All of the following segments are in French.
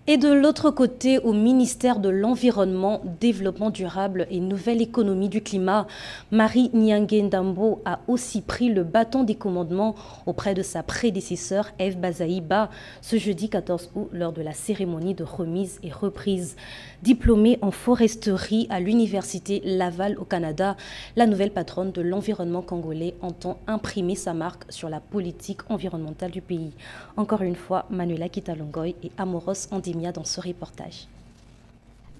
Et de l'autre côté, au ministère de l'Environnement, Développement durable et Nouvelle économie du climat, Marie Nyange Ndambo a aussi pris le bâton des commandements auprès de sa prédécesseur Eve Bazaïba ce jeudi 14 août lors de la cérémonie de remise et reprise. Diplômée en foresterie à l'université Laval au Canada, la nouvelle patronne de l'environnement congolais entend imprimer sa marque sur la politique environnementale du pays. Encore une fois, Manuela Kitalongoy et Amoros Andimia dans ce reportage.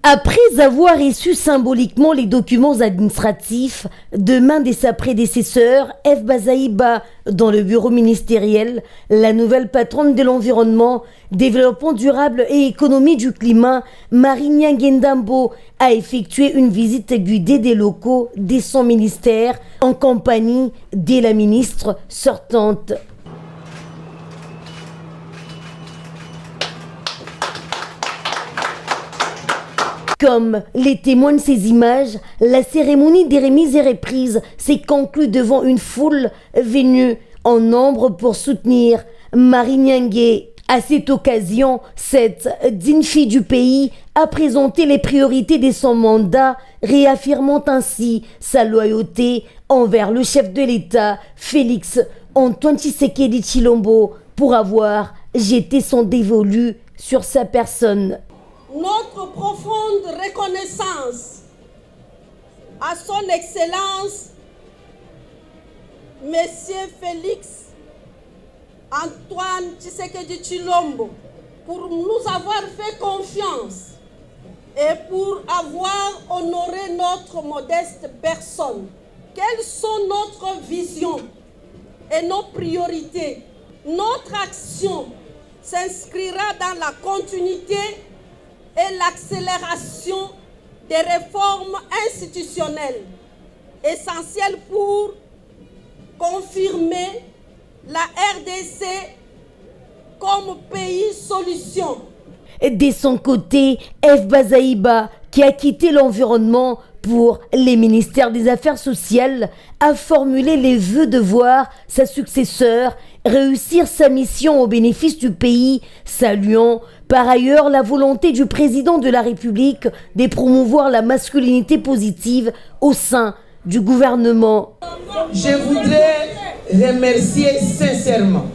Après avoir reçu symboliquement les documents administratifs de main de sa prédécesseur, Eve Bazaïba, dans le bureau ministériel, la nouvelle patronne de l'environnement, développement durable et économie du climat, Marie Nyange Ndambo, a effectué une visite guidée des locaux de son ministère en compagnie de la ministre sortante. Comme les témoignent ces images, la cérémonie des remises et reprises s'est conclue devant une foule venue en nombre pour soutenir Marie Nyange. À cette occasion, cette digne fille du pays a présenté les priorités de son mandat, réaffirmant ainsi sa loyauté envers le chef de l'État, Félix Antoine Tshisekedi Tshilombo, pour avoir jeté son dévolu sur sa personne. Notre profonde reconnaissance à son Excellence, Monsieur Félix Antoine Tshisekedi Tshilombo, pour nous avoir fait confiance et pour avoir honoré notre modeste personne. Quelles sont notre vision et nos priorités? Notre action s'inscrira dans la continuité et l'accélération des réformes institutionnelles essentielles pour confirmer la RDC comme pays solution. De son côté, Eve Bazaïba, qui a quitté l'environnement pour les ministères des Affaires sociales, a formulé les vœux de voir sa successeur réussir sa mission au bénéfice du pays, saluant par ailleurs la volonté du président de la République de promouvoir la masculinité positive au sein du gouvernement. Je voudrais remercier sincèrement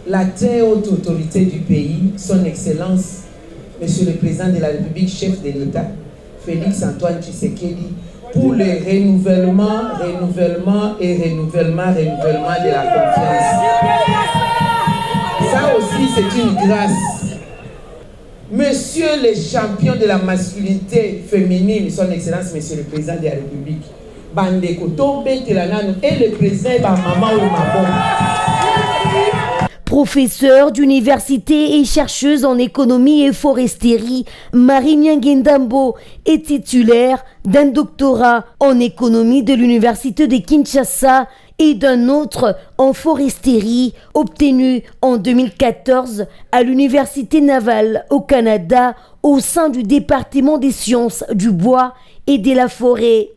la très haute autorité du pays, son Excellence, Monsieur le Président de la République, chef de l'État, Félix Antoine Tshisekedi, pour le renouvellement de la confiance. Ça aussi, c'est une grâce. Monsieur le champion de la masculinité féminine, son Excellence, Monsieur le Président de la République, Bandeko Tombe Telanano et le président par Maman Oumabo. Professeure d'université et chercheuse en économie et foresterie, Marie Nyange Ndambo est titulaire d'un doctorat en économie de l'université de Kinshasa et d'un autre en foresterie obtenu en 2014 à l'université Laval au Canada au sein du département des sciences du bois et de la forêt.